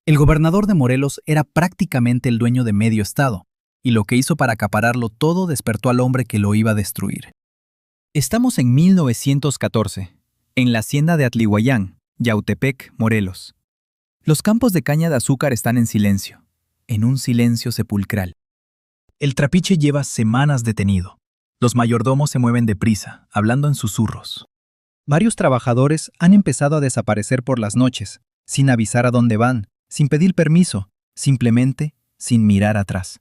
El gobernador de Morelos era prácticamente el dueño de medio estado, y lo que hizo para acapararlo todo despertó al hombre que lo iba a destruir. Estamos en 1914, en la hacienda de Atlihuayán, Yautepec, Morelos. Los campos de caña de azúcar están en silencio, en un silencio sepulcral. El trapiche lleva semanas detenido. Los mayordomos se mueven deprisa, hablando en susurros. Varios trabajadores han empezado a desaparecer por las noches, sin avisar a dónde van, sin pedir permiso, simplemente sin mirar atrás.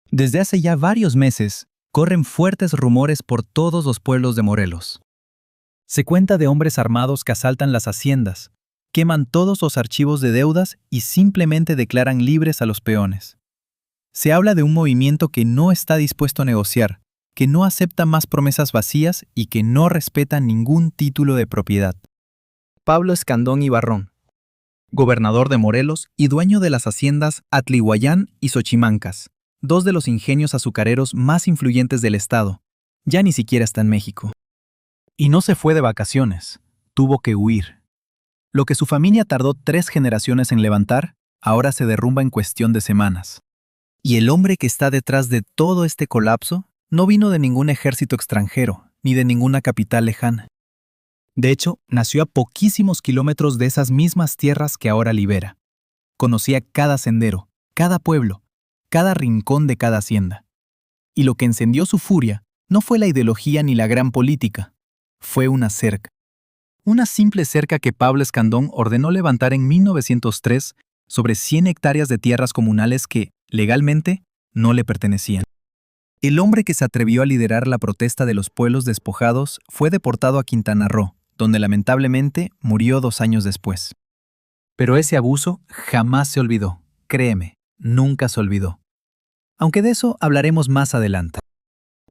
Desde hace ya varios meses, corren fuertes rumores por todos los pueblos de Morelos. Se cuenta de hombres armados que asaltan las haciendas, queman todos los archivos de deudas y simplemente declaran libres a los peones. Se habla de un movimiento que no está dispuesto a negociar, que no acepta más promesas vacías y que no respeta ningún título de propiedad. Pablo Escandón Ibarrón, gobernador de Morelos y dueño de las haciendas Atlihuayán y Xochimancas, dos de los ingenios azucareros más influyentes del estado, ya ni siquiera está en México. Y no se fue de vacaciones, tuvo que huir. Lo que su familia tardó 3 generaciones en levantar, ahora se derrumba en cuestión de semanas. Y el hombre que está detrás de todo este colapso no vino de ningún ejército extranjero, ni de ninguna capital lejana. De hecho, nació a poquísimos kilómetros de esas mismas tierras que ahora libera. Conocía cada sendero, cada pueblo, cada rincón de cada hacienda. Y lo que encendió su furia no fue la ideología ni la gran política, fue una cerca. Una simple cerca que Pablo Escandón ordenó levantar en 1903 sobre 100 hectáreas de tierras comunales que, legalmente, no le pertenecían. El hombre que se atrevió a liderar la protesta de los pueblos despojados fue deportado a Quintana Roo, donde lamentablemente murió 2 años después. Pero ese abuso jamás se olvidó, créeme, nunca se olvidó. Aunque de eso hablaremos más adelante.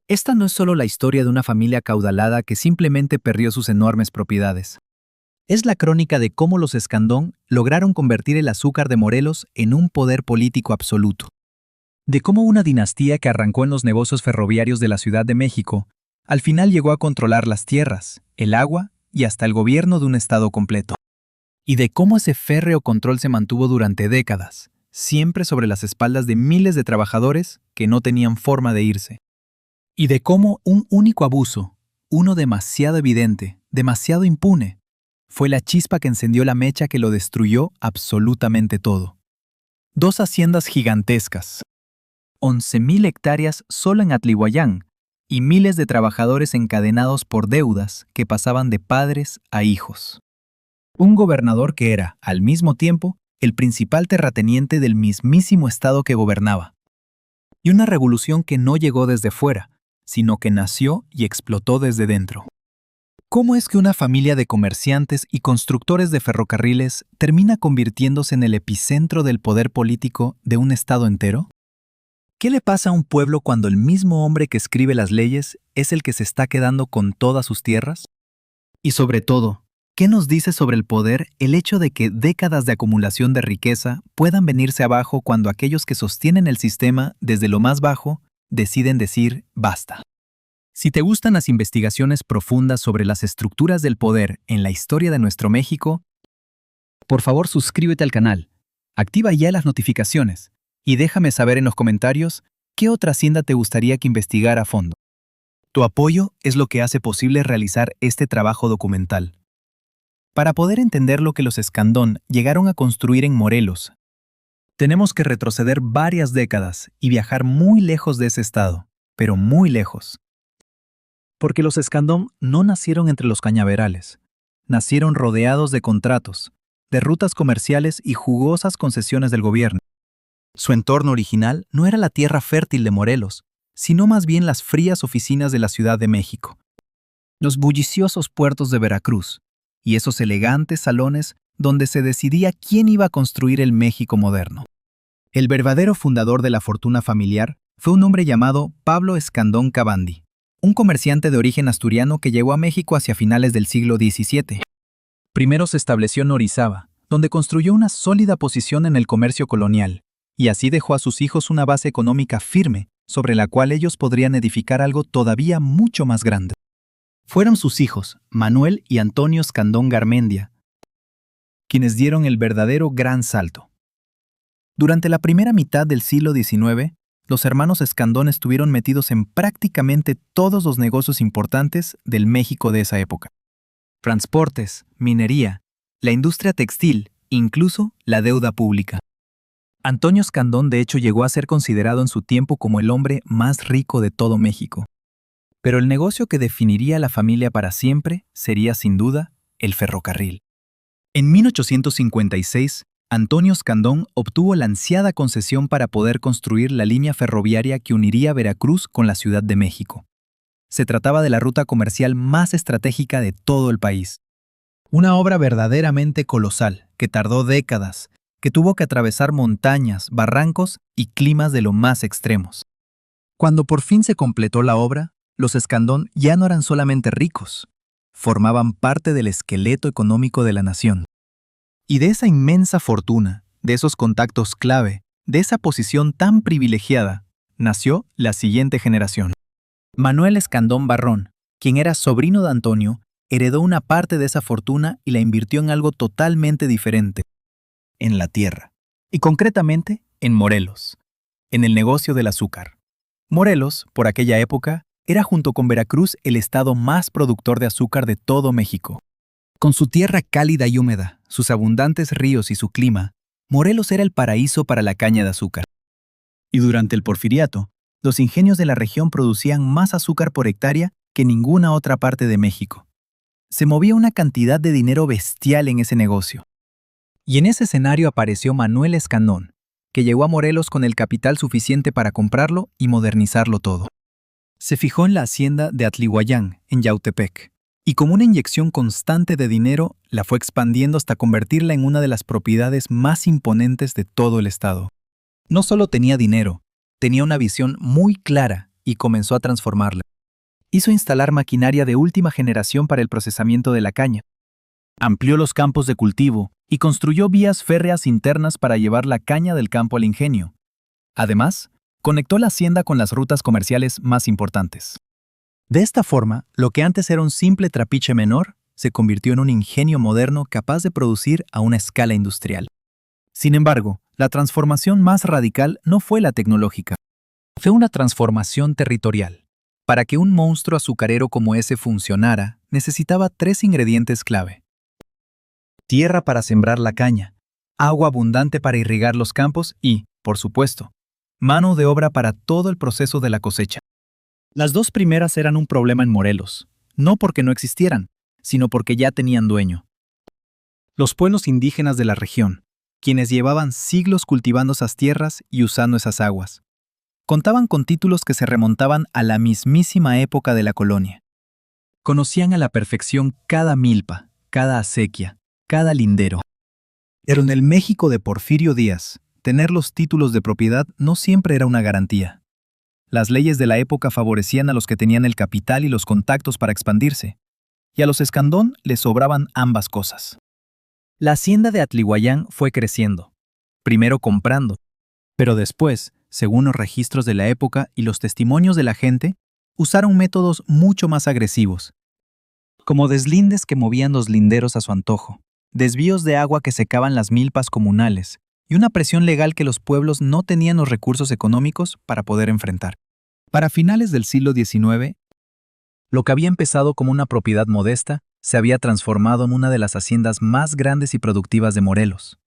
Esta no es solo la historia de una familia acaudalada que simplemente perdió sus enormes propiedades. Es la crónica de cómo los Escandón lograron convertir el azúcar de Morelos en un poder político absoluto. De cómo una dinastía que arrancó en los negocios ferroviarios de la Ciudad de México, al final llegó a controlar las tierras, el agua y hasta el gobierno de un estado completo. Y de cómo ese férreo control se mantuvo durante décadas, siempre sobre las espaldas de miles de trabajadores que no tenían forma de irse. Y de cómo un único abuso, uno demasiado evidente, demasiado impune, fue la chispa que encendió la mecha que lo destruyó absolutamente todo. 2 haciendas gigantescas, 11,000 hectáreas solo en Atlihuayán y miles de trabajadores encadenados por deudas que pasaban de padres a hijos. Un gobernador que era, al mismo tiempo, el principal terrateniente del mismísimo estado que gobernaba. Y una revolución que no llegó desde fuera, sino que nació y explotó desde dentro. ¿Cómo es que una familia de comerciantes y constructores de ferrocarriles termina convirtiéndose en el epicentro del poder político de un estado entero? ¿Qué le pasa a un pueblo cuando el mismo hombre que escribe las leyes es el que se está quedando con todas sus tierras? Y sobre todo, ¿qué nos dice sobre el poder el hecho de que décadas de acumulación de riqueza puedan venirse abajo cuando aquellos que sostienen el sistema desde lo más bajo deciden decir basta? Si te gustan las investigaciones profundas sobre las estructuras del poder en la historia de nuestro México, por favor suscríbete al canal, activa ya las notificaciones y déjame saber en los comentarios qué otra hacienda te gustaría que investigara a fondo. Tu apoyo es lo que hace posible realizar este trabajo documental. Para poder entender lo que los Escandón llegaron a construir en Morelos, tenemos que retroceder varias décadas y viajar muy lejos de ese estado, pero muy lejos. Porque los Escandón no nacieron entre los cañaverales, nacieron rodeados de contratos, de rutas comerciales y jugosas concesiones del gobierno. Su entorno original no era la tierra fértil de Morelos, sino más bien las frías oficinas de la Ciudad de México, los bulliciosos puertos de Veracruz y esos elegantes salones donde se decidía quién iba a construir el México moderno. El verdadero fundador de la fortuna familiar fue un hombre llamado Pablo Escandón Cabandi, un comerciante de origen asturiano que llegó a México hacia finales del siglo XVII. Primero se estableció en Orizaba, donde construyó una sólida posición en el comercio colonial, y así dejó a sus hijos una base económica firme sobre la cual ellos podrían edificar algo todavía mucho más grande. Fueron sus hijos, Manuel y Antonio Escandón Garmendia, quienes dieron el verdadero gran salto. Durante la primera mitad del siglo XIX, los hermanos Escandón estuvieron metidos en prácticamente todos los negocios importantes del México de esa época. Transportes, minería, la industria textil, incluso la deuda pública. Antonio Escandón de hecho llegó a ser considerado en su tiempo como el hombre más rico de todo México. Pero el negocio que definiría a la familia para siempre sería sin duda el ferrocarril. En 1856, Antonio Escandón obtuvo la ansiada concesión para poder construir la línea ferroviaria que uniría Veracruz con la Ciudad de México. Se trataba de la ruta comercial más estratégica de todo el país. Una obra verdaderamente colosal, que tardó décadas, que tuvo que atravesar montañas, barrancos y climas de lo más extremos. Cuando por fin se completó la obra, los Escandón ya no eran solamente ricos, formaban parte del esqueleto económico de la nación. Y de esa inmensa fortuna, de esos contactos clave, de esa posición tan privilegiada, nació la siguiente generación. Manuel Escandón Barrón, quien era sobrino de Antonio, heredó una parte de esa fortuna y la invirtió en algo totalmente diferente, en la tierra, y concretamente en Morelos, en el negocio del azúcar. Morelos, por aquella época, era junto con Veracruz el estado más productor de azúcar de todo México. Con su tierra cálida y húmeda, sus abundantes ríos y su clima, Morelos era el paraíso para la caña de azúcar. Y durante el Porfiriato, los ingenios de la región producían más azúcar por hectárea que ninguna otra parte de México. Se movía una cantidad de dinero bestial en ese negocio. Y en ese escenario apareció Manuel Escandón, que llegó a Morelos con el capital suficiente para comprarlo y modernizarlo todo. Se fijó en la hacienda de Atlihuayán, en Yautepec, y como una inyección constante de dinero, la fue expandiendo hasta convertirla en una de las propiedades más imponentes de todo el estado. No solo tenía dinero, tenía una visión muy clara y comenzó a transformarla. Hizo instalar maquinaria de última generación para el procesamiento de la caña. Amplió los campos de cultivo y construyó vías férreas internas para llevar la caña del campo al ingenio. Además, conectó la hacienda con las rutas comerciales más importantes. De esta forma, lo que antes era un simple trapiche menor, se convirtió en un ingenio moderno capaz de producir a una escala industrial. Sin embargo, la transformación más radical no fue la tecnológica. Fue una transformación territorial. Para que un monstruo azucarero como ese funcionara, necesitaba 3 ingredientes clave. Tierra para sembrar la caña, agua abundante para irrigar los campos y, por supuesto, mano de obra para todo el proceso de la cosecha. Las 2 primeras eran un problema en Morelos, no porque no existieran, sino porque ya tenían dueño. Los pueblos indígenas de la región, quienes llevaban siglos cultivando esas tierras y usando esas aguas, contaban con títulos que se remontaban a la mismísima época de la colonia. Conocían a la perfección cada milpa, cada acequia, cada lindero. Pero en el México de Porfirio Díaz, tener los títulos de propiedad no siempre era una garantía. Las leyes de la época favorecían a los que tenían el capital y los contactos para expandirse, y a los Escandón les sobraban ambas cosas. La hacienda de Atlihuayán fue creciendo, primero comprando, pero después, según los registros de la época y los testimonios de la gente, usaron métodos mucho más agresivos, como deslindes que movían los linderos a su antojo, desvíos de agua que secaban las milpas comunales, y una presión legal que los pueblos no tenían los recursos económicos para poder enfrentar. Para finales del siglo XIX, lo que había empezado como una propiedad modesta se había transformado en una de las haciendas más grandes y productivas de Morelos.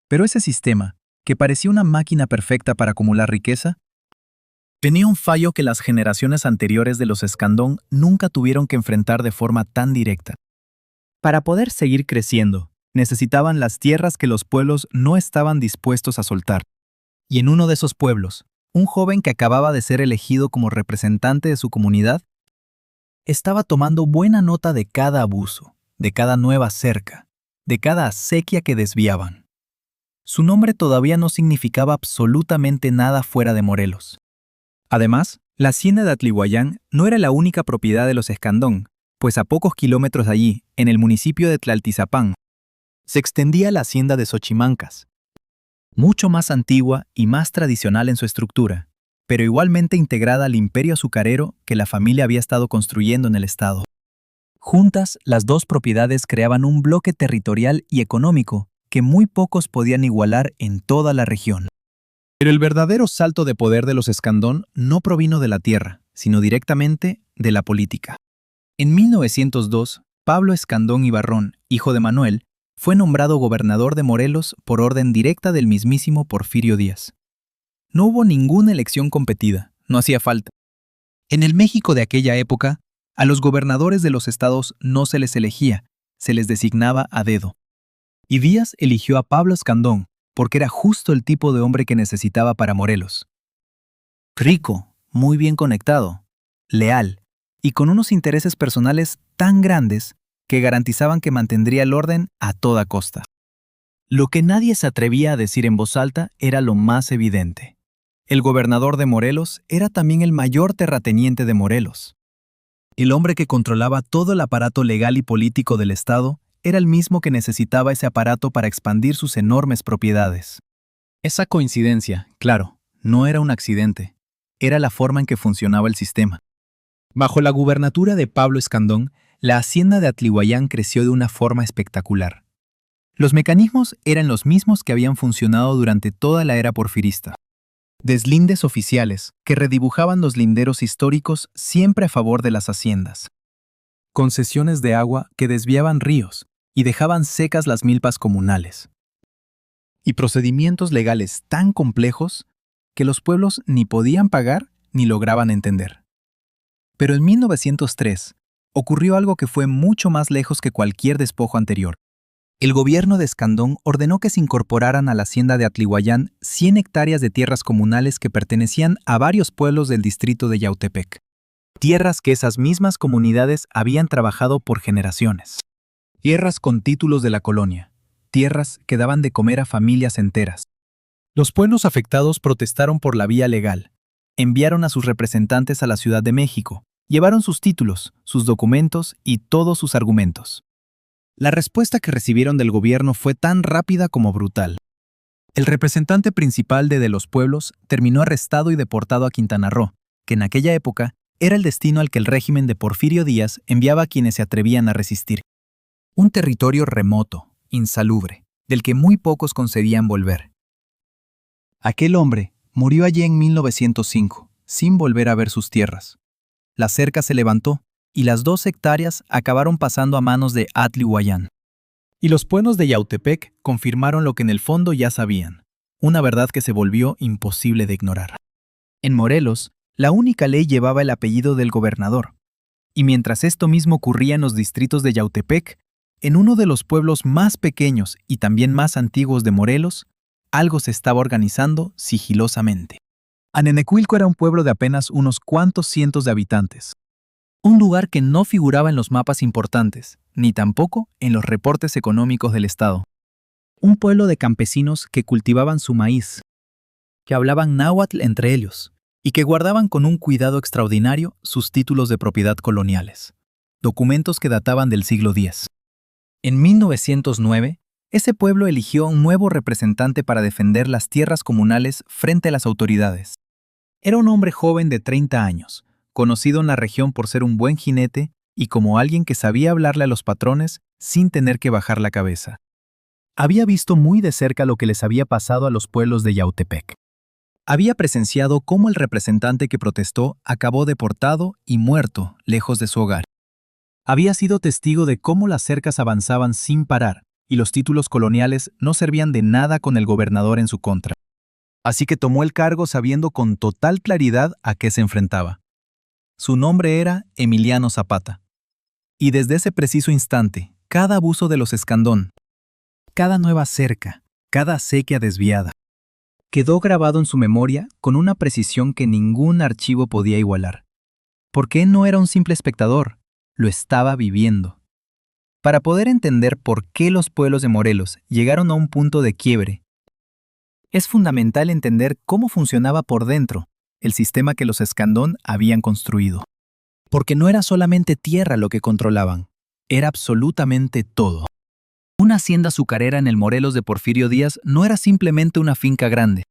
Pero ese sistema, que parecía una máquina perfecta para acumular riqueza, tenía un fallo que las generaciones anteriores de los Escandón nunca tuvieron que enfrentar de forma tan directa. Para poder seguir creciendo, necesitaban las tierras que los pueblos no estaban dispuestos a soltar. Y en uno de esos pueblos, un joven que acababa de ser elegido como representante de su comunidad, estaba tomando buena nota de cada abuso, de cada nueva cerca, de cada acequia que desviaban. Su nombre todavía no significaba absolutamente nada fuera de Morelos. Además, la hacienda de Atlihuayán no era la única propiedad de los Escandón, pues a pocos kilómetros de allí, en el municipio de Tlaltizapán, se extendía la hacienda de Xochimancas, mucho más antigua y más tradicional en su estructura, pero igualmente integrada al imperio azucarero que la familia había estado construyendo en el estado. Juntas, las dos propiedades creaban un bloque territorial y económico que muy pocos podían igualar en toda la región. Pero el verdadero salto de poder de los Escandón no provino de la tierra, sino directamente de la política. En 1902, Pablo Escandón Ibarrón, hijo de Manuel, fue nombrado gobernador de Morelos por orden directa del mismísimo Porfirio Díaz. No hubo ninguna elección competida, no hacía falta. En el México de aquella época, a los gobernadores de los estados no se les elegía, se les designaba a dedo. Y Díaz eligió a Pablo Escandón porque era justo el tipo de hombre que necesitaba para Morelos. Rico, muy bien conectado, leal y con unos intereses personales tan grandes que garantizaban que mantendría el orden a toda costa. Lo que nadie se atrevía a decir en voz alta era lo más evidente. El gobernador de Morelos era también el mayor terrateniente de Morelos. El hombre que controlaba todo el aparato legal y político del Estado era el mismo que necesitaba ese aparato para expandir sus enormes propiedades. Esa coincidencia, claro, no era un accidente, era la forma en que funcionaba el sistema. Bajo la gubernatura de Pablo Escandón, la hacienda de Atlihuayán creció de una forma espectacular. Los mecanismos eran los mismos que habían funcionado durante toda la era porfirista. Deslindes oficiales que redibujaban los linderos históricos siempre a favor de las haciendas. Concesiones de agua que desviaban ríos y dejaban secas las milpas comunales. Y procedimientos legales tan complejos que los pueblos ni podían pagar ni lograban entender. Pero en 1903 ocurrió algo que fue mucho más lejos que cualquier despojo anterior. El gobierno de Escandón ordenó que se incorporaran a la hacienda de Atlihuayán 100 hectáreas de tierras comunales que pertenecían a varios pueblos del distrito de Yautepec. Tierras que esas mismas comunidades habían trabajado por generaciones. Tierras con títulos de la colonia. Tierras que daban de comer a familias enteras. Los pueblos afectados protestaron por la vía legal. Enviaron a sus representantes a la Ciudad de México. Llevaron sus títulos, sus documentos y todos sus argumentos. La respuesta que recibieron del gobierno fue tan rápida como brutal. El representante principal de los pueblos terminó arrestado y deportado a Quintana Roo, que en aquella época era el destino al que el régimen de Porfirio Díaz enviaba a quienes se atrevían a resistir. Un territorio remoto, insalubre, del que muy pocos concedían volver. Aquel hombre murió allí en 1905, sin volver a ver sus tierras. La cerca se levantó y las 2 hectáreas acabaron pasando a manos de Atlihuayán. Y los pueblos de Yautepec confirmaron lo que en el fondo ya sabían, una verdad que se volvió imposible de ignorar. En Morelos, la única ley llevaba el apellido del gobernador. Y mientras esto mismo ocurría en los distritos de Yautepec, en uno de los pueblos más pequeños y también más antiguos de Morelos, algo se estaba organizando sigilosamente. Anenecuilco era un pueblo de apenas unos cuantos cientos de habitantes. Un lugar que no figuraba en los mapas importantes, ni tampoco en los reportes económicos del Estado. Un pueblo de campesinos que cultivaban su maíz, que hablaban náhuatl entre ellos, y que guardaban con un cuidado extraordinario sus títulos de propiedad coloniales, documentos que databan del siglo X. En 1909, ese pueblo eligió un nuevo representante para defender las tierras comunales frente a las autoridades. Era un hombre joven de 30 años, conocido en la región por ser un buen jinete y como alguien que sabía hablarle a los patrones sin tener que bajar la cabeza. Había visto muy de cerca lo que les había pasado a los pueblos de Yautepec. Había presenciado cómo el representante que protestó acabó deportado y muerto lejos de su hogar. Había sido testigo de cómo las cercas avanzaban sin parar y los títulos coloniales no servían de nada con el gobernador en su contra. Así que tomó el cargo sabiendo con total claridad a qué se enfrentaba. Su nombre era Emiliano Zapata. Y desde ese preciso instante, cada abuso de los Escandón, cada nueva cerca, cada acequia desviada, quedó grabado en su memoria con una precisión que ningún archivo podía igualar. Porque él no era un simple espectador, lo estaba viviendo. Para poder entender por qué los pueblos de Morelos llegaron a un punto de quiebre, es fundamental entender cómo funcionaba por dentro el sistema que los Escandón habían construido. Porque no era solamente tierra lo que controlaban, era absolutamente todo. Una hacienda azucarera en el Morelos de Porfirio Díaz no era simplemente una finca grande.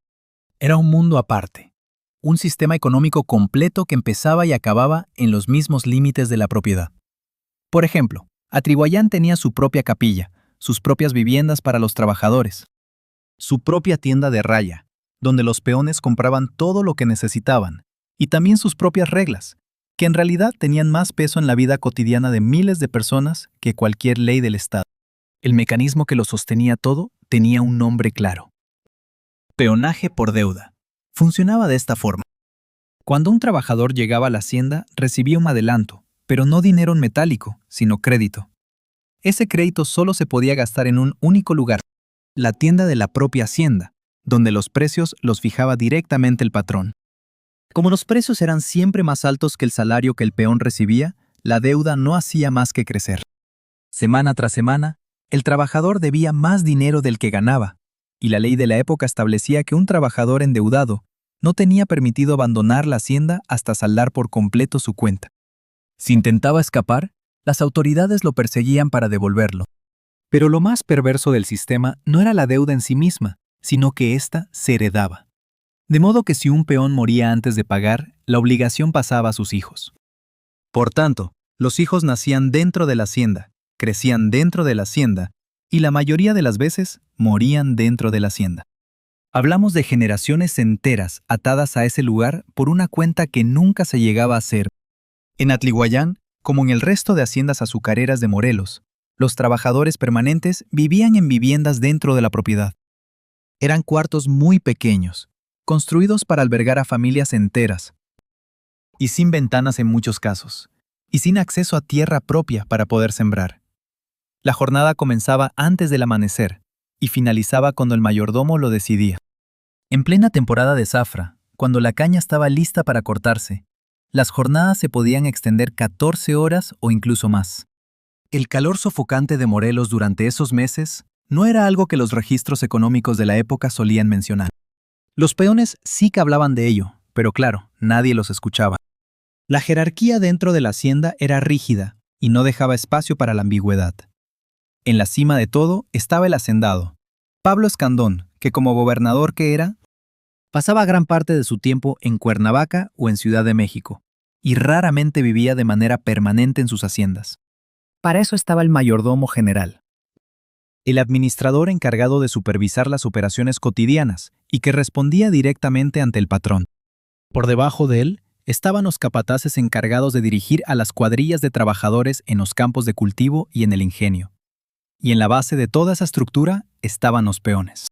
Era un mundo aparte, un sistema económico completo que empezaba y acababa en los mismos límites de la propiedad. Por ejemplo, Atrihuayán tenía su propia capilla, sus propias viviendas para los trabajadores, su propia tienda de raya, donde los peones compraban todo lo que necesitaban, y también sus propias reglas, que en realidad tenían más peso en la vida cotidiana de miles de personas que cualquier ley del Estado. El mecanismo que lo sostenía todo tenía un nombre claro: peonaje por deuda. Funcionaba de esta forma. Cuando un trabajador llegaba a la hacienda, recibía un adelanto, pero no dinero en metálico, sino crédito. Ese crédito solo se podía gastar en un único lugar: la tienda de la propia hacienda, donde los precios los fijaba directamente el patrón. Como los precios eran siempre más altos que el salario que el peón recibía, la deuda no hacía más que crecer. Semana tras semana, el trabajador debía más dinero del que ganaba, y la ley de la época establecía que un trabajador endeudado no tenía permitido abandonar la hacienda hasta saldar por completo su cuenta. Si intentaba escapar, las autoridades lo perseguían para devolverlo. Pero lo más perverso del sistema no era la deuda en sí misma, sino que ésta se heredaba. De modo que si un peón moría antes de pagar, la obligación pasaba a sus hijos. Por tanto, los hijos nacían dentro de la hacienda, crecían dentro de la hacienda, y la mayoría de las veces morían dentro de la hacienda. Hablamos de generaciones enteras atadas a ese lugar por una cuenta que nunca se llegaba a hacer. En Atrihuayán, como en el resto de haciendas azucareras de Morelos, los trabajadores permanentes vivían en viviendas dentro de la propiedad. Eran cuartos muy pequeños, construidos para albergar a familias enteras, y sin ventanas en muchos casos, y sin acceso a tierra propia para poder sembrar. La jornada comenzaba antes del amanecer y finalizaba cuando el mayordomo lo decidía. En plena temporada de zafra, cuando la caña estaba lista para cortarse, las jornadas se podían extender 14 horas o incluso más. El calor sofocante de Morelos durante esos meses no era algo que los registros económicos de la época solían mencionar. Los peones sí que hablaban de ello, pero claro, nadie los escuchaba. La jerarquía dentro de la hacienda era rígida y no dejaba espacio para la ambigüedad. En la cima de todo estaba el hacendado, Pablo Escandón, que como gobernador que era, pasaba gran parte de su tiempo en Cuernavaca o en Ciudad de México, y raramente vivía de manera permanente en sus haciendas. Para eso estaba el mayordomo general, el administrador encargado de supervisar las operaciones cotidianas y que respondía directamente ante el patrón. Por debajo de él estaban los capataces encargados de dirigir a las cuadrillas de trabajadores en los campos de cultivo y en el ingenio. Y en la base de toda esa estructura estaban los peones.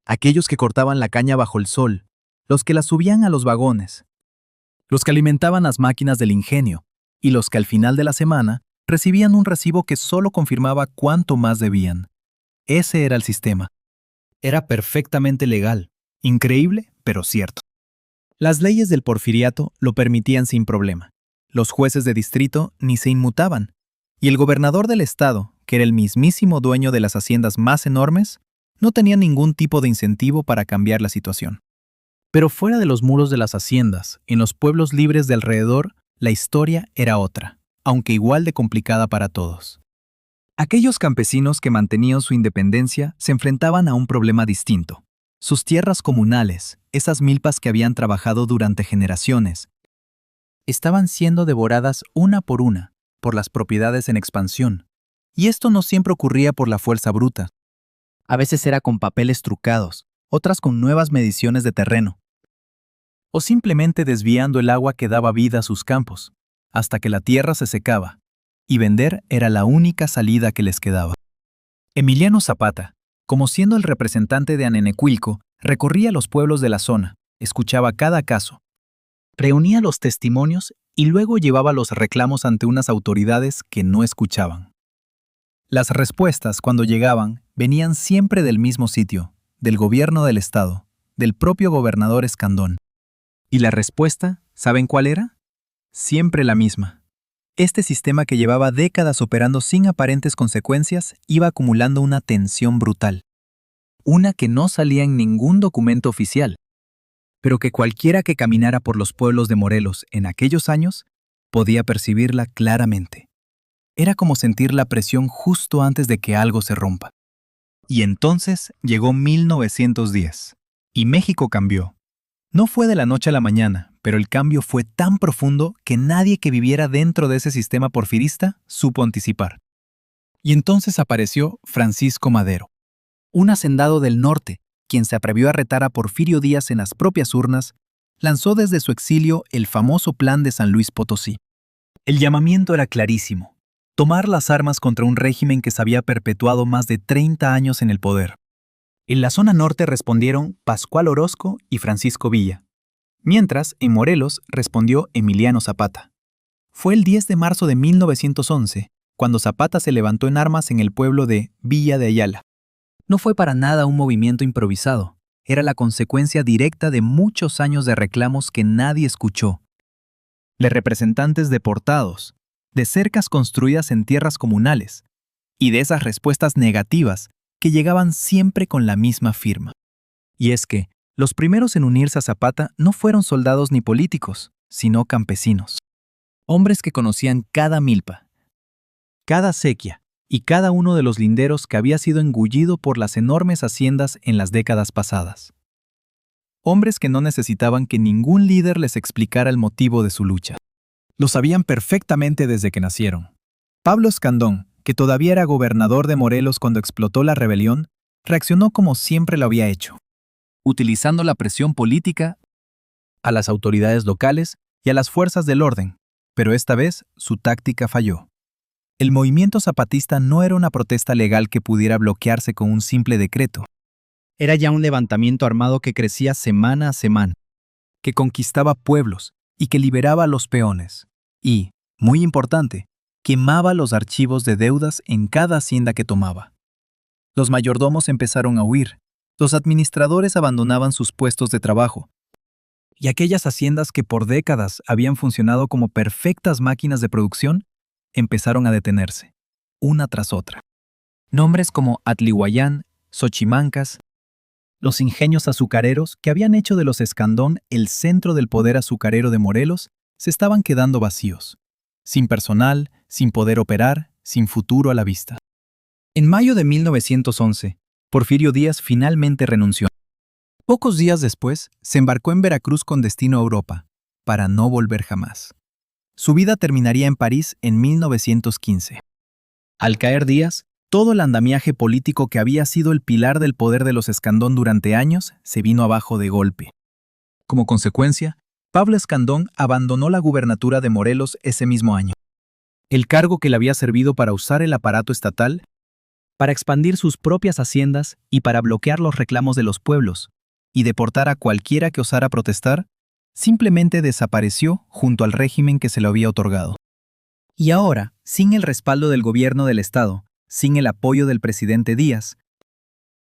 Aquellos que cortaban la caña bajo el sol, los que la subían a los vagones, los que alimentaban las máquinas del ingenio y los que al final de la semana recibían un recibo que solo confirmaba cuánto más debían. Ese era el sistema. Era perfectamente legal, increíble, pero cierto. Las leyes del porfiriato lo permitían sin problema. Los jueces de distrito ni se inmutaban, y el gobernador del estado, que era el mismísimo dueño de las haciendas más enormes, no tenía ningún tipo de incentivo para cambiar la situación. Pero fuera de los muros de las haciendas, en los pueblos libres de alrededor, la historia era otra, aunque igual de complicada para todos. Aquellos campesinos que mantenían su independencia se enfrentaban a un problema distinto. Sus tierras comunales, esas milpas que habían trabajado durante generaciones, estaban siendo devoradas una por las propiedades en expansión. Y esto no siempre ocurría por la fuerza bruta. A veces era con papeles trucados, otras con nuevas mediciones de terreno, o simplemente desviando el agua que daba vida a sus campos, hasta que la tierra se secaba, y vender era la única salida que les quedaba. Emiliano Zapata, como siendo el representante de Anenecuilco, recorría los pueblos de la zona, escuchaba cada caso, reunía los testimonios y luego llevaba los reclamos ante unas autoridades que no escuchaban. Las respuestas, cuando llegaban, venían siempre del mismo sitio, del gobierno del estado, del propio gobernador Escandón. ¿Y la respuesta, saben cuál era? Siempre la misma. Este sistema que llevaba décadas operando sin aparentes consecuencias iba acumulando una tensión brutal. Una que no salía en ningún documento oficial, pero que cualquiera que caminara por los pueblos de Morelos en aquellos años podía percibirla claramente. Era como sentir la presión justo antes de que algo se rompa. Y entonces llegó 1910, y México cambió. No fue de la noche a la mañana, pero el cambio fue tan profundo que nadie que viviera dentro de ese sistema porfirista supo anticipar. Y entonces apareció Francisco Madero, un hacendado del norte, quien se atrevió a retar a Porfirio Díaz en las propias urnas, lanzó desde su exilio el famoso Plan de San Luis Potosí. El llamamiento era clarísimo: tomar las armas contra un régimen que se había perpetuado más de 30 años en el poder. En la zona norte respondieron Pascual Orozco y Francisco Villa, mientras en Morelos respondió Emiliano Zapata. Fue el 10 de marzo de 1911 cuando Zapata se levantó en armas en el pueblo de Villa de Ayala. No fue para nada un movimiento improvisado, era la consecuencia directa de muchos años de reclamos que nadie escuchó, de representantes deportados, de cercas construidas en tierras comunales, y de esas respuestas negativas que llegaban siempre con la misma firma. Y es que los primeros en unirse a Zapata no fueron soldados ni políticos, sino campesinos. Hombres que conocían cada milpa, cada acequia y cada uno de los linderos que había sido engullido por las enormes haciendas en las décadas pasadas. Hombres que no necesitaban que ningún líder les explicara el motivo de su lucha. Lo sabían perfectamente desde que nacieron. Pablo Escandón, que todavía era gobernador de Morelos cuando explotó la rebelión, reaccionó como siempre lo había hecho, utilizando la presión política a las autoridades locales y a las fuerzas del orden, pero esta vez su táctica falló. El movimiento zapatista no era una protesta legal que pudiera bloquearse con un simple decreto. Era ya un levantamiento armado que crecía semana a semana, que conquistaba pueblos y que liberaba a los peones. Y, muy importante, quemaba los archivos de deudas en cada hacienda que tomaba. Los mayordomos empezaron a huir, los administradores abandonaban sus puestos de trabajo, y aquellas haciendas que por décadas habían funcionado como perfectas máquinas de producción empezaron a detenerse, una tras otra. Nombres como Atlihuayán, Xochimancas, los ingenios azucareros que habían hecho de los Escandón el centro del poder azucarero de Morelos, se estaban quedando vacíos, sin personal, sin poder operar, sin futuro a la vista. En mayo de 1911, Porfirio Díaz finalmente renunció. Pocos días después, se embarcó en Veracruz con destino a Europa, para no volver jamás. Su vida terminaría en París en 1915. Al caer Díaz, todo el andamiaje político que había sido el pilar del poder de los Escandón durante años se vino abajo de golpe. Como consecuencia, Pablo Escandón abandonó la gubernatura de Morelos ese mismo año. El cargo que le había servido para usar el aparato estatal, para expandir sus propias haciendas y para bloquear los reclamos de los pueblos y deportar a cualquiera que osara protestar, simplemente desapareció junto al régimen que se le había otorgado. Y ahora, sin el respaldo del gobierno del Estado, sin el apoyo del presidente Díaz,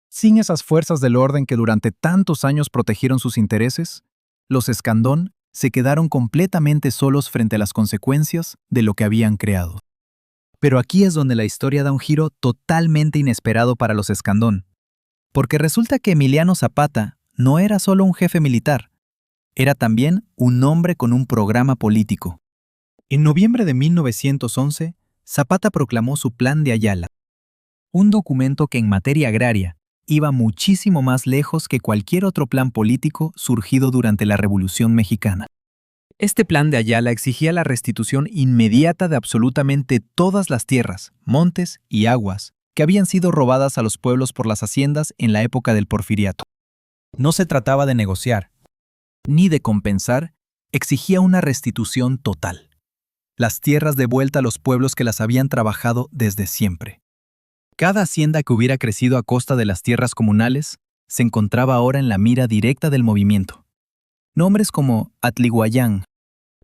sin esas fuerzas del orden que durante tantos años protegieron sus intereses, los Escandón se quedaron completamente solos frente a las consecuencias de lo que habían creado. Pero aquí es donde la historia da un giro totalmente inesperado para los Escandón, porque resulta que Emiliano Zapata no era solo un jefe militar, era también un hombre con un programa político. En noviembre de 1911, Zapata proclamó su Plan de Ayala, un documento que en materia agraria iba muchísimo más lejos que cualquier otro plan político surgido durante la Revolución Mexicana. Este Plan de Ayala exigía la restitución inmediata de absolutamente todas las tierras, montes y aguas que habían sido robadas a los pueblos por las haciendas en la época del Porfiriato. No se trataba de negociar, ni de compensar, exigía una restitución total. Las tierras de vuelta a los pueblos que las habían trabajado desde siempre. Cada hacienda que hubiera crecido a costa de las tierras comunales se encontraba ahora en la mira directa del movimiento. Nombres como Atlihuayán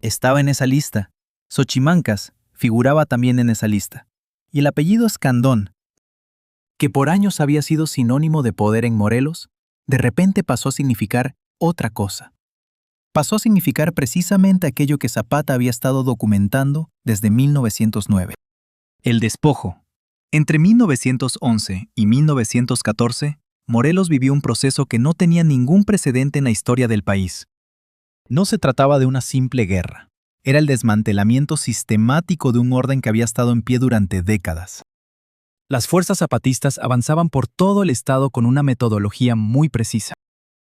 estaba en esa lista, Xochimancas figuraba también en esa lista, y el apellido Escandón, que por años había sido sinónimo de poder en Morelos, de repente pasó a significar otra cosa. Pasó a significar precisamente aquello que Zapata había estado documentando desde 1909. El despojo. Entre 1911 y 1914, Morelos vivió un proceso que no tenía ningún precedente en la historia del país. No se trataba de una simple guerra. Era el desmantelamiento sistemático de un orden que había estado en pie durante décadas. Las fuerzas zapatistas avanzaban por todo el estado con una metodología muy precisa.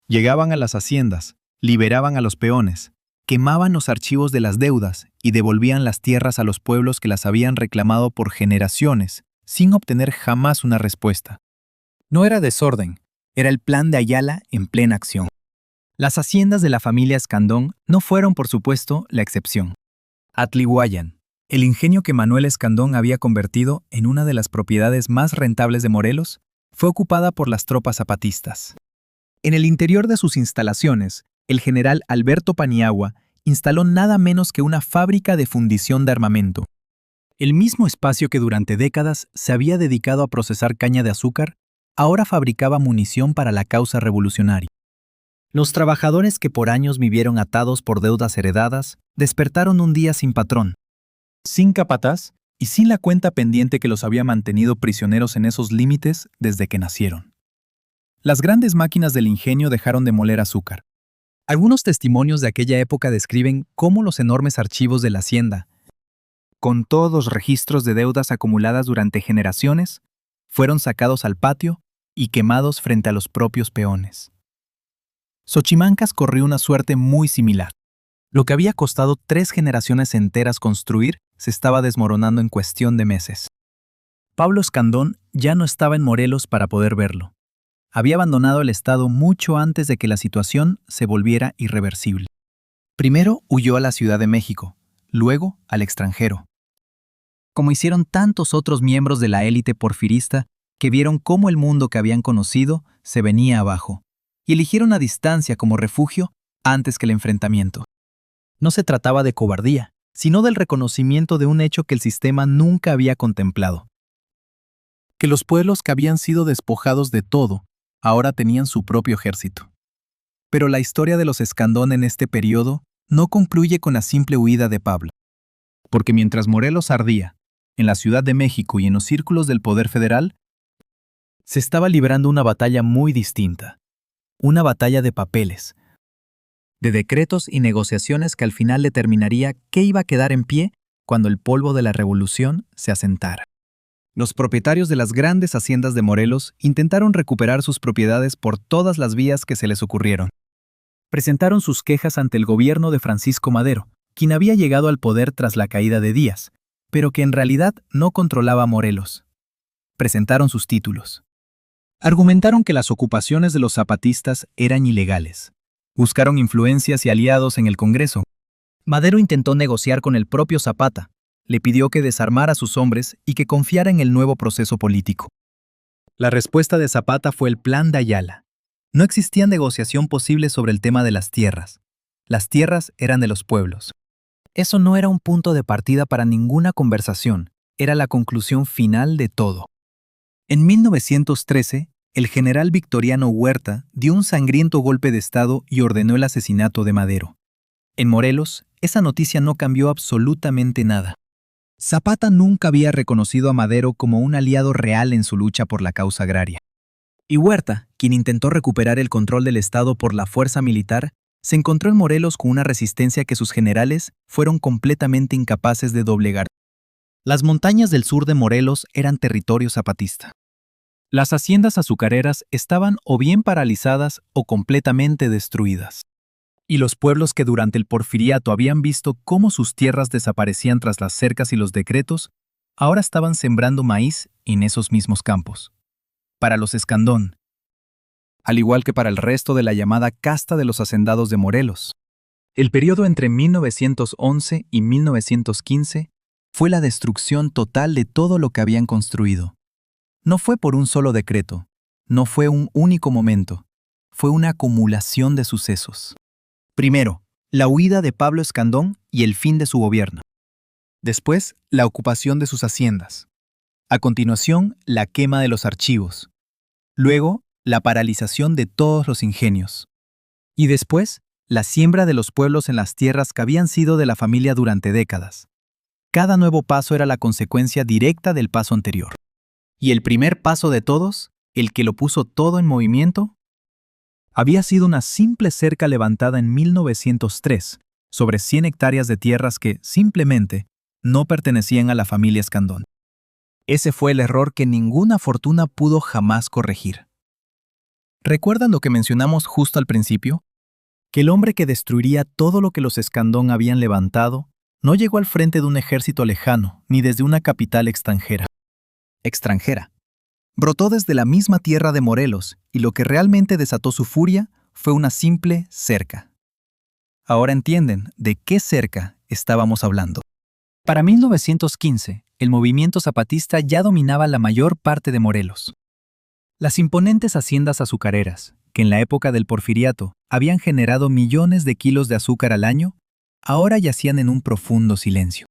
Llegaban a las haciendas, Liberaban a los peones, quemaban los archivos de las deudas y devolvían las tierras a los pueblos que las habían reclamado por generaciones, sin obtener jamás una respuesta. No era desorden, era el plan de Ayala en plena acción. Las haciendas de la familia Escandón no fueron, por supuesto, la excepción. Atlihuayan, el ingenio que Manuel Escandón había convertido en una de las propiedades más rentables de Morelos, fue ocupada por las tropas zapatistas. En el interior de sus instalaciones, el general Alberto Paniagua instaló nada menos que una fábrica de fundición de armamento. El mismo espacio que durante décadas se había dedicado a procesar caña de azúcar, ahora fabricaba munición para la causa revolucionaria. Los trabajadores que por años vivieron atados por deudas heredadas, despertaron un día sin patrón, sin capataz y sin la cuenta pendiente que los había mantenido prisioneros en esos límites desde que nacieron. Las grandes máquinas del ingenio dejaron de moler azúcar. Algunos testimonios de aquella época describen cómo los enormes archivos de la hacienda, con todos los registros de deudas acumuladas durante generaciones, fueron sacados al patio y quemados frente a los propios peones. Xochimancas corrió una suerte muy similar. Lo que había costado 3 generaciones enteras construir se estaba desmoronando en cuestión de meses. Pablo Escandón ya no estaba en Morelos para poder verlo. Había abandonado el estado mucho antes de que la situación se volviera irreversible. Primero huyó a la Ciudad de México, luego al extranjero. Como hicieron tantos otros miembros de la élite porfirista que vieron cómo el mundo que habían conocido se venía abajo, y eligieron a distancia como refugio antes que el enfrentamiento. No se trataba de cobardía, sino del reconocimiento de un hecho que el sistema nunca había contemplado. Que los pueblos que habían sido despojados de todo, ahora tenían su propio ejército. Pero la historia de los Escandón en este periodo no concluye con la simple huida de Pablo. Porque mientras Morelos ardía, en la Ciudad de México y en los círculos del poder federal, se estaba librando una batalla muy distinta. Una batalla de papeles, de decretos y negociaciones que al final determinaría qué iba a quedar en pie cuando el polvo de la revolución se asentara. Los propietarios de las grandes haciendas de Morelos intentaron recuperar sus propiedades por todas las vías que se les ocurrieron. Presentaron sus quejas ante el gobierno de Francisco Madero, quien había llegado al poder tras la caída de Díaz, pero que en realidad no controlaba Morelos. Presentaron sus títulos. Argumentaron que las ocupaciones de los zapatistas eran ilegales. Buscaron influencias y aliados en el Congreso. Madero intentó negociar con el propio Zapata. Le pidió que desarmara a sus hombres y que confiara en el nuevo proceso político. La respuesta de Zapata fue el Plan de Ayala. No existía negociación posible sobre el tema de las tierras. Las tierras eran de los pueblos. Eso no era un punto de partida para ninguna conversación, era la conclusión final de todo. En 1913, el general Victoriano Huerta dio un sangriento golpe de Estado y ordenó el asesinato de Madero. En Morelos, esa noticia no cambió absolutamente nada. Zapata nunca había reconocido a Madero como un aliado real en su lucha por la causa agraria. Y Huerta, quien intentó recuperar el control del Estado por la fuerza militar, se encontró en Morelos con una resistencia que sus generales fueron completamente incapaces de doblegar. Las montañas del sur de Morelos eran territorio zapatista. Las haciendas azucareras estaban o bien paralizadas o completamente destruidas. Y los pueblos que durante el porfiriato habían visto cómo sus tierras desaparecían tras las cercas y los decretos, ahora estaban sembrando maíz en esos mismos campos. Para los Escandón, al igual que para el resto de la llamada casta de los hacendados de Morelos, el periodo entre 1911 y 1915 fue la destrucción total de todo lo que habían construido. No fue por un solo decreto, no fue un único momento, fue una acumulación de sucesos. Primero, la huida de Pablo Escandón y el fin de su gobierno. Después, la ocupación de sus haciendas. A continuación, la quema de los archivos. Luego, la paralización de todos los ingenios. Y después, la siembra de los pueblos en las tierras que habían sido de la familia durante décadas. Cada nuevo paso era la consecuencia directa del paso anterior. Y el primer paso de todos, el que lo puso todo en movimiento, había sido una simple cerca levantada en 1903 sobre 100 hectáreas de tierras que, simplemente, no pertenecían a la familia Escandón. Ese fue el error que ninguna fortuna pudo jamás corregir. ¿Recuerdan lo que mencionamos justo al principio? que el hombre que destruiría todo lo que los Escandón habían levantado no llegó al frente de un ejército lejano ni desde una capital extranjera. Brotó desde la misma tierra de Morelos y lo que realmente desató su furia fue una simple cerca. Ahora entienden de qué cerca estábamos hablando. Para 1915, el movimiento zapatista ya dominaba la mayor parte de Morelos. Las imponentes haciendas azucareras, que en la época del Porfiriato habían generado millones de kilos de azúcar al año, ahora yacían en un profundo silencio.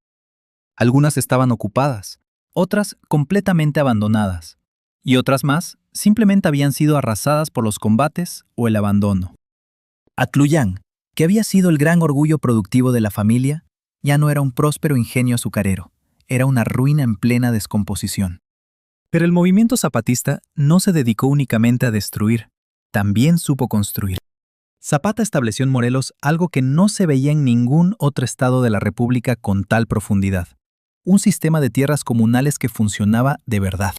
Algunas estaban ocupadas, otras completamente abandonadas, y otras más simplemente habían sido arrasadas por los combates o el abandono. Atluyán, que había sido el gran orgullo productivo de la familia, ya no era un próspero ingenio azucarero, era una ruina en plena descomposición. Pero el movimiento zapatista no se dedicó únicamente a destruir, también supo construir. Zapata estableció en Morelos algo que no se veía en ningún otro estado de la República con tal profundidad: un sistema de tierras comunales que funcionaba de verdad.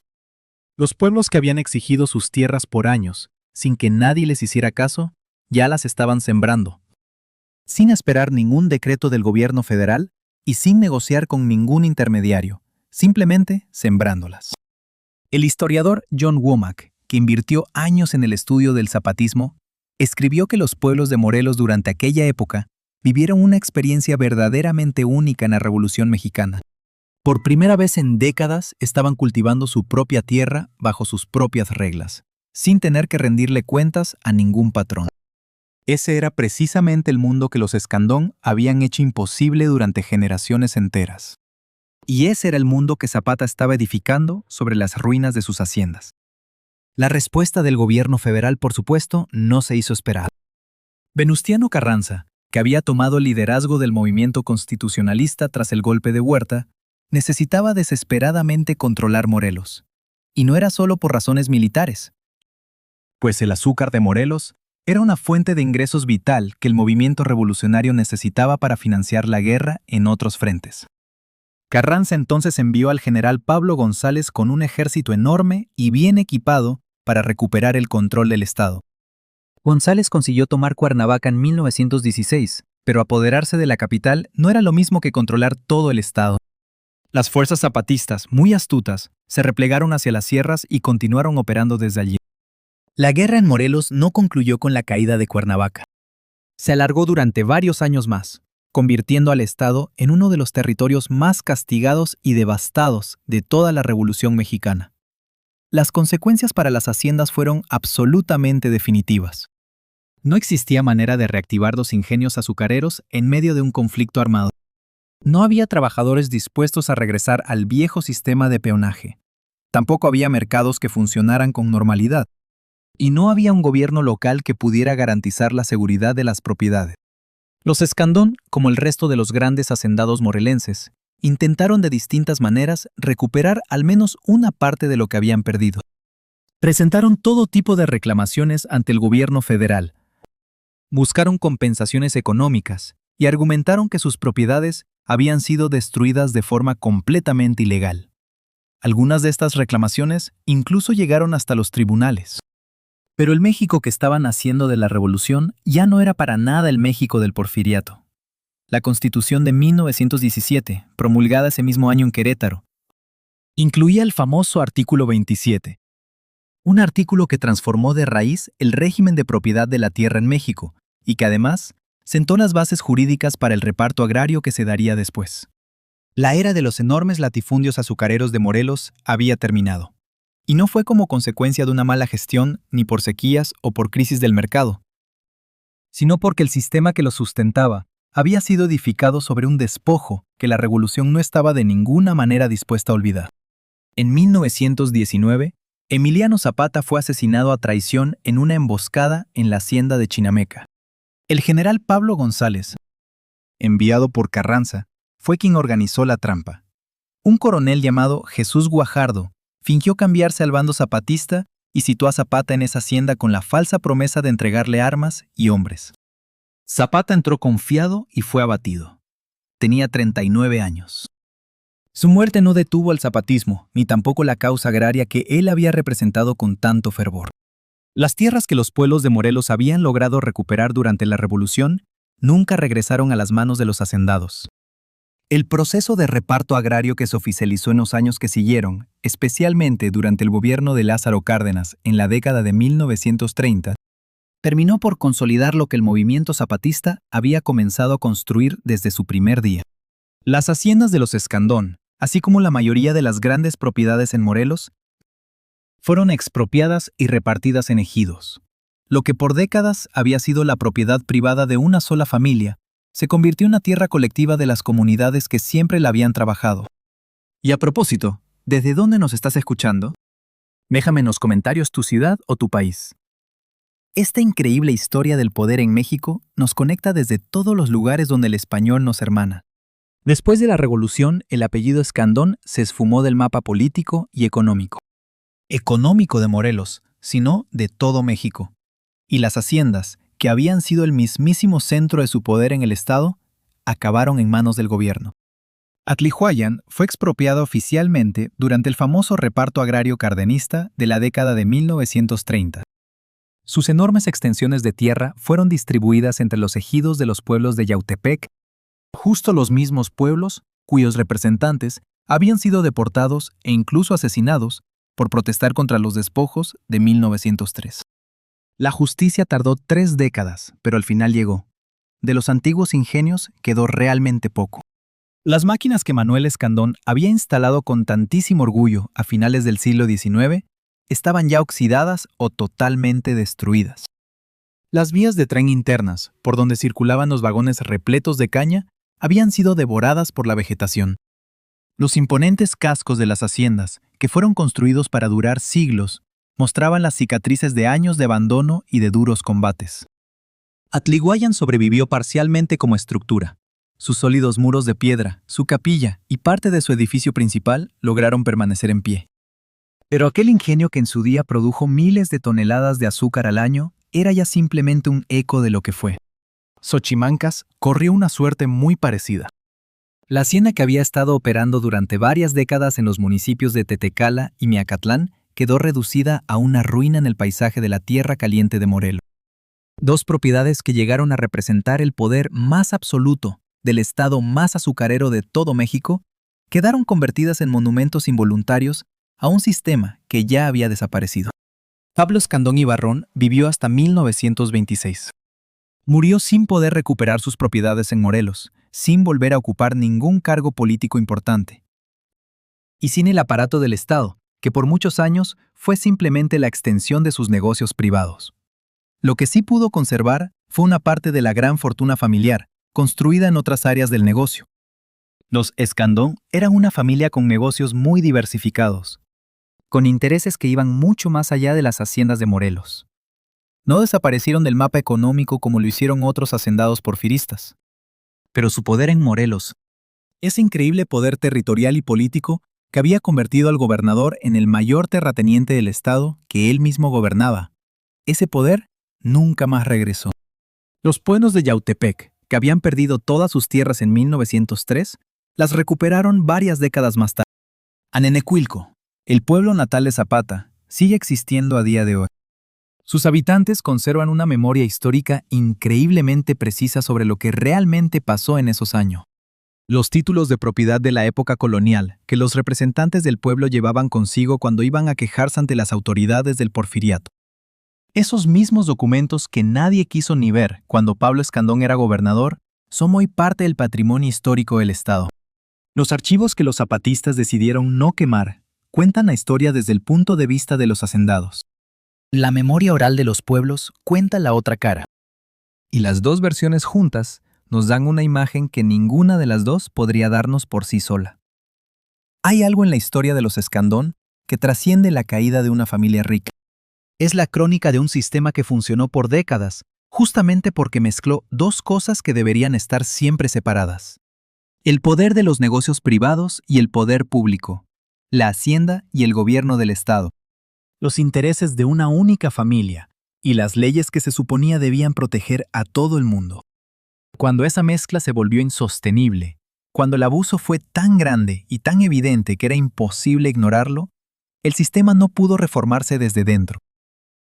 Los pueblos que habían exigido sus tierras por años, sin que nadie les hiciera caso, ya las estaban sembrando, sin esperar ningún decreto del gobierno federal y sin negociar con ningún intermediario, simplemente sembrándolas. El historiador John Womack, que invirtió años en el estudio del zapatismo, escribió que los pueblos de Morelos durante aquella época vivieron una experiencia verdaderamente única en la Revolución Mexicana. Por primera vez en décadas estaban cultivando su propia tierra bajo sus propias reglas, sin tener que rendirle cuentas a ningún patrón. Ese era precisamente el mundo que los Escandón habían hecho imposible durante generaciones enteras. Y ese era el mundo que Zapata estaba edificando sobre las ruinas de sus haciendas. La respuesta del gobierno federal, por supuesto, no se hizo esperar. Venustiano Carranza, que había tomado el liderazgo del movimiento constitucionalista tras el golpe de Huerta, necesitaba desesperadamente controlar Morelos. Y no era solo por razones militares, pues el azúcar de Morelos era una fuente de ingresos vital que el movimiento revolucionario necesitaba para financiar la guerra en otros frentes. Carranza entonces envió al general Pablo González con un ejército enorme y bien equipado para recuperar el control del estado. González consiguió tomar Cuernavaca en 1916, pero apoderarse de la capital no era lo mismo que controlar todo el estado. Las fuerzas zapatistas, muy astutas, se replegaron hacia las sierras y continuaron operando desde allí. La guerra en Morelos no concluyó con la caída de Cuernavaca. Se alargó durante varios años más, convirtiendo al estado en uno de los territorios más castigados y devastados de toda la Revolución Mexicana. Las consecuencias para las haciendas fueron absolutamente definitivas. No existía manera de reactivar los ingenios azucareros en medio de un conflicto armado. No había trabajadores dispuestos a regresar al viejo sistema de peonaje. Tampoco había mercados que funcionaran con normalidad. Y no había un gobierno local que pudiera garantizar la seguridad de las propiedades. Los Escandón, como el resto de los grandes hacendados morelenses, intentaron de distintas maneras recuperar al menos una parte de lo que habían perdido. Presentaron todo tipo de reclamaciones ante el gobierno federal. Buscaron compensaciones económicas y argumentaron que sus propiedades habían sido destruidas de forma completamente ilegal. Algunas de estas reclamaciones incluso llegaron hasta los tribunales. Pero el México que estaban haciendo de la Revolución ya no era para nada el México del Porfiriato. La Constitución de 1917, promulgada ese mismo año en Querétaro, incluía el famoso artículo 27, un artículo que transformó de raíz el régimen de propiedad de la tierra en México y que además sentó las bases jurídicas para el reparto agrario que se daría después. La era de los enormes latifundios azucareros de Morelos había terminado. Y no fue como consecuencia de una mala gestión, ni por sequías o por crisis del mercado, sino porque el sistema que los sustentaba había sido edificado sobre un despojo que la revolución no estaba de ninguna manera dispuesta a olvidar. En 1919, Emiliano Zapata fue asesinado a traición en una emboscada en la hacienda de Chinameca. El general Pablo González, enviado por Carranza, fue quien organizó la trampa. Un coronel llamado Jesús Guajardo fingió cambiarse al bando zapatista y citó a Zapata en esa hacienda con la falsa promesa de entregarle armas y hombres. Zapata entró confiado y fue abatido. Tenía 39 años. Su muerte no detuvo al zapatismo, ni tampoco la causa agraria que él había representado con tanto fervor. Las tierras que los pueblos de Morelos habían logrado recuperar durante la Revolución nunca regresaron a las manos de los hacendados. El proceso de reparto agrario que se oficializó en los años que siguieron, especialmente durante el gobierno de Lázaro Cárdenas en la década de 1930, terminó por consolidar lo que el movimiento zapatista había comenzado a construir desde su primer día. Las haciendas de los Escandón, así como la mayoría de las grandes propiedades en Morelos, fueron expropiadas y repartidas en ejidos. Lo que por décadas había sido la propiedad privada de una sola familia, se convirtió en una tierra colectiva de las comunidades que siempre la habían trabajado. Y a propósito, ¿desde dónde nos estás escuchando? Déjame en los comentarios tu ciudad o tu país. Esta increíble historia del poder en México nos conecta desde todos los lugares donde el español nos hermana. Después de la Revolución, el apellido Escandón se esfumó del mapa político y económico. Económico de Morelos, sino de todo México. Y las haciendas, que habían sido el mismísimo centro de su poder en el Estado, acabaron en manos del gobierno. Atlihuayan fue expropiado oficialmente durante el famoso reparto agrario cardenista de la década de 1930. Sus enormes extensiones de tierra fueron distribuidas entre los ejidos de los pueblos de Yautepec, justo los mismos pueblos cuyos representantes habían sido deportados e incluso asesinados por protestar contra los despojos de 1903. La justicia tardó 3 décadas, pero al final llegó. De los antiguos ingenios quedó realmente poco. Las máquinas que Manuel Escandón había instalado con tantísimo orgullo a finales del siglo XIX estaban ya oxidadas o totalmente destruidas. Las vías de tren internas, por donde circulaban los vagones repletos de caña, habían sido devoradas por la vegetación. Los imponentes cascos de las haciendas, que fueron construidos para durar siglos, mostraban las cicatrices de años de abandono y de duros combates. Atlihuayan sobrevivió parcialmente como estructura. Sus sólidos muros de piedra, su capilla y parte de su edificio principal lograron permanecer en pie. Pero aquel ingenio que en su día produjo miles de toneladas de azúcar al año era ya simplemente un eco de lo que fue. Xochimancas corrió una suerte muy parecida. La hacienda que había estado operando durante varias décadas en los municipios de Tetecala y Miacatlán quedó reducida a una ruina en el paisaje de la tierra caliente de Morelos. 2 propiedades que llegaron a representar el poder más absoluto del estado más azucarero de todo México quedaron convertidas en monumentos involuntarios a un sistema que ya había desaparecido. Pablo Escandón Ibarrón vivió hasta 1926. Murió sin poder recuperar sus propiedades en Morelos, sin volver a ocupar ningún cargo político importante. Y sin el aparato del Estado, que por muchos años fue simplemente la extensión de sus negocios privados. Lo que sí pudo conservar fue una parte de la gran fortuna familiar, construida en otras áreas del negocio. Los Escandón eran una familia con negocios muy diversificados, con intereses que iban mucho más allá de las haciendas de Morelos. No desaparecieron del mapa económico como lo hicieron otros hacendados porfiristas. Pero su poder en Morelos, ese increíble poder territorial y político que había convertido al gobernador en el mayor terrateniente del estado que él mismo gobernaba, ese poder nunca más regresó. Los pueblos de Yautepec, que habían perdido todas sus tierras en 1903, las recuperaron varias décadas más tarde. Anenecuilco, el pueblo natal de Zapata, sigue existiendo a día de hoy. Sus habitantes conservan una memoria histórica increíblemente precisa sobre lo que realmente pasó en esos años. Los títulos de propiedad de la época colonial que los representantes del pueblo llevaban consigo cuando iban a quejarse ante las autoridades del porfiriato. Esos mismos documentos que nadie quiso ni ver cuando Pablo Escandón era gobernador son hoy parte del patrimonio histórico del Estado. Los archivos que los zapatistas decidieron no quemar cuentan la historia desde el punto de vista de los hacendados. La memoria oral de los pueblos cuenta la otra cara. Y las 2 versiones juntas nos dan una imagen que ninguna de las 2 podría darnos por sí sola. Hay algo en la historia de los Escandón que trasciende la caída de una familia rica. Es la crónica de un sistema que funcionó por décadas, justamente porque mezcló 2 cosas que deberían estar siempre separadas. El poder de los negocios privados y el poder público, la hacienda y el gobierno del Estado. Los intereses de una única familia y las leyes que se suponía debían proteger a todo el mundo. Cuando esa mezcla se volvió insostenible, cuando el abuso fue tan grande y tan evidente que era imposible ignorarlo, el sistema no pudo reformarse desde dentro.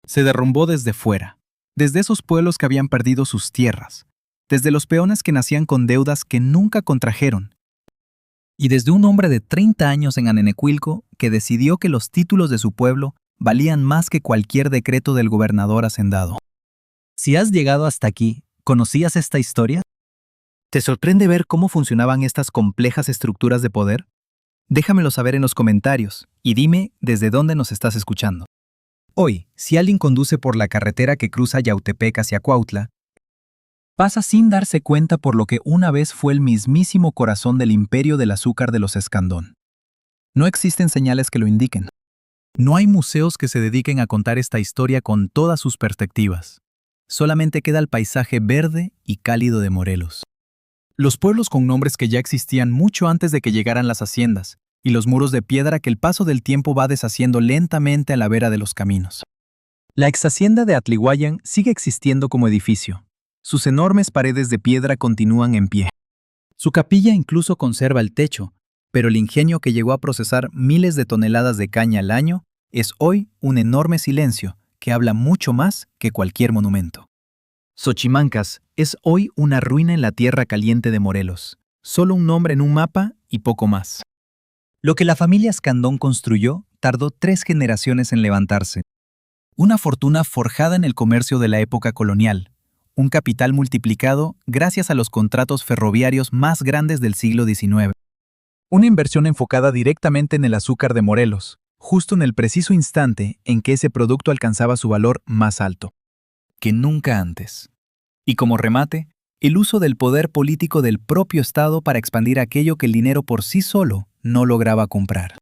Se derrumbó desde fuera, desde esos pueblos que habían perdido sus tierras, desde los peones que nacían con deudas que nunca contrajeron, y desde un hombre de 30 años en Anenecuilco que decidió que los títulos de su pueblo valían más que cualquier decreto del gobernador hacendado. Si has llegado hasta aquí, ¿conocías esta historia? ¿Te sorprende ver cómo funcionaban estas complejas estructuras de poder? Déjamelo saber en los comentarios y dime desde dónde nos estás escuchando. Hoy, si alguien conduce por la carretera que cruza Yautepec hacia Cuautla, pasa sin darse cuenta por lo que una vez fue el mismísimo corazón del imperio del azúcar de los Escandón. No existen señales que lo indiquen. No hay museos que se dediquen a contar esta historia con todas sus perspectivas. Solamente queda el paisaje verde y cálido de Morelos. Los pueblos con nombres que ya existían mucho antes de que llegaran las haciendas, y los muros de piedra que el paso del tiempo va deshaciendo lentamente a la vera de los caminos. La exhacienda de Atlihuayan sigue existiendo como edificio. Sus enormes paredes de piedra continúan en pie. Su capilla incluso conserva el techo, pero el ingenio que llegó a procesar miles de toneladas de caña al año es hoy un enorme silencio que habla mucho más que cualquier monumento. Xochimancas es hoy una ruina en la tierra caliente de Morelos, solo un nombre en un mapa y poco más. Lo que la familia Escandón construyó tardó 3 generaciones en levantarse. Una fortuna forjada en el comercio de la época colonial, un capital multiplicado gracias a los contratos ferroviarios más grandes del siglo XIX. Una inversión enfocada directamente en el azúcar de Morelos, justo en el preciso instante en que ese producto alcanzaba su valor más alto que nunca antes. Y como remate, el uso del poder político del propio Estado para expandir aquello que el dinero por sí solo no lograba comprar.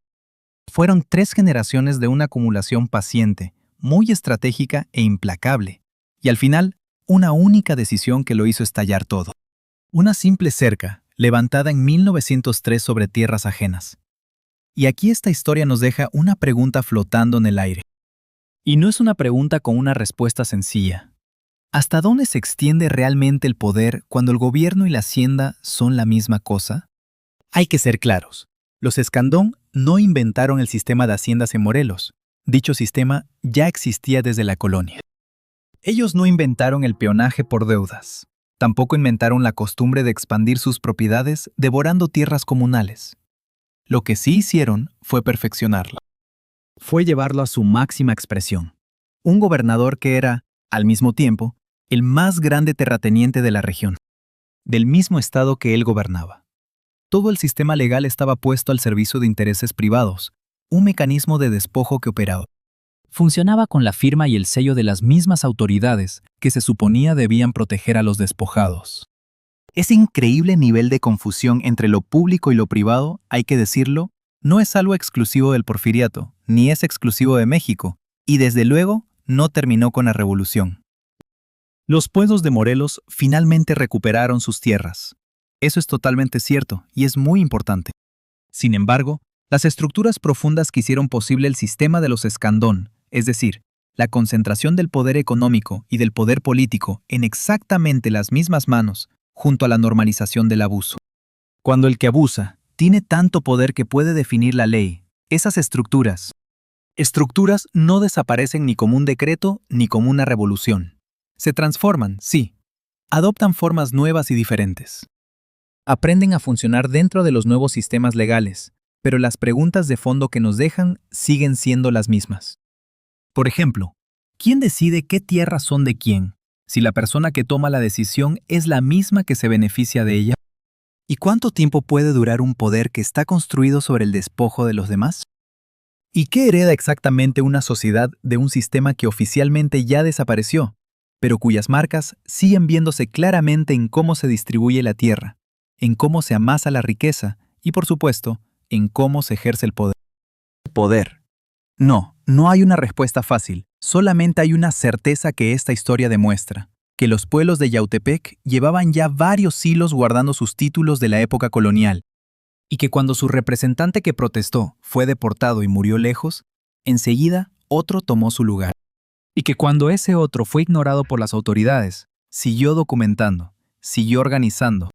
Fueron 3 generaciones de una acumulación paciente, muy estratégica e implacable, y al final, una única decisión que lo hizo estallar todo. Una simple cerca, levantada en 1903 sobre tierras ajenas. Y aquí esta historia nos deja una pregunta flotando en el aire. Y no es una pregunta con una respuesta sencilla. ¿Hasta dónde se extiende realmente el poder cuando el gobierno y la hacienda son la misma cosa? Hay que ser claros. Los Escandón no inventaron el sistema de haciendas en Morelos. Dicho sistema ya existía desde la colonia. Ellos no inventaron el peonaje por deudas. Tampoco inventaron la costumbre de expandir sus propiedades devorando tierras comunales. Lo que sí hicieron fue perfeccionarlo. Fue llevarlo a su máxima expresión. Un gobernador que era, al mismo tiempo, el más grande terrateniente de la región, del mismo estado que él gobernaba. Todo el sistema legal estaba puesto al servicio de intereses privados, un mecanismo de despojo que operaba. Funcionaba con la firma y el sello de las mismas autoridades que se suponía debían proteger a los despojados. Ese increíble nivel de confusión entre lo público y lo privado, hay que decirlo, no es algo exclusivo del Porfiriato, ni es exclusivo de México, y desde luego no terminó con la Revolución. Los pueblos de Morelos finalmente recuperaron sus tierras. Eso es totalmente cierto y es muy importante. Sin embargo, las estructuras profundas que hicieron posible el sistema de los Escandón, es decir, la concentración del poder económico y del poder político en exactamente las mismas manos, junto a la normalización del abuso. Cuando el que abusa tiene tanto poder que puede definir la ley, esas estructuras no desaparecen ni como un decreto ni como una revolución. Se transforman, sí. Adoptan formas nuevas y diferentes. Aprenden a funcionar dentro de los nuevos sistemas legales, pero las preguntas de fondo que nos dejan siguen siendo las mismas. Por ejemplo, ¿quién decide qué tierras son de quién, si la persona que toma la decisión es la misma que se beneficia de ella? ¿Y cuánto tiempo puede durar un poder que está construido sobre el despojo de los demás? ¿Y qué hereda exactamente una sociedad de un sistema que oficialmente ya desapareció, pero cuyas marcas siguen viéndose claramente en cómo se distribuye la tierra, en cómo se amasa la riqueza y, por supuesto, en cómo se ejerce el poder? Poder. No hay una respuesta fácil, solamente hay una certeza que esta historia demuestra, que los pueblos de Yautepec llevaban ya varios siglos guardando sus títulos de la época colonial, y que cuando su representante que protestó fue deportado y murió lejos, enseguida otro tomó su lugar. Y que cuando ese otro fue ignorado por las autoridades, siguió documentando, siguió organizando,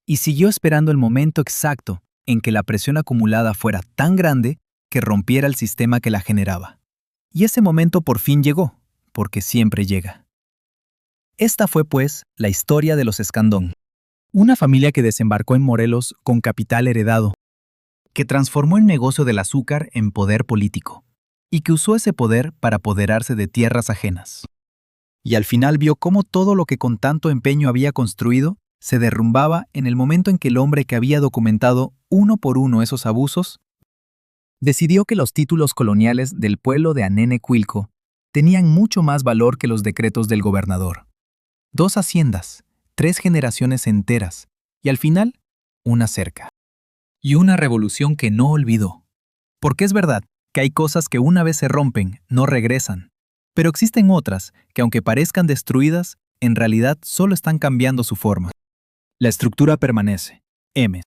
y siguió esperando el momento exacto en que la presión acumulada fuera tan grande que rompiera el sistema que la generaba. Y ese momento por fin llegó, porque siempre llega. Esta fue, pues, la historia de los Escandón, una familia que desembarcó en Morelos con capital heredado, que transformó el negocio del azúcar en poder político, y que usó ese poder para apoderarse de tierras ajenas. Y al final vio cómo todo lo que con tanto empeño había construido se derrumbaba en el momento en que el hombre que había documentado uno por uno esos abusos decidió que los títulos coloniales del pueblo de Anenecuilco tenían mucho más valor que los decretos del gobernador. 2 haciendas, 3 generaciones enteras y al final, una cerca. Y una revolución que no olvidó. Porque es verdad que hay cosas que una vez se rompen, no regresan. Pero existen otras que, aunque parezcan destruidas, en realidad solo están cambiando su forma. La estructura permanece. M.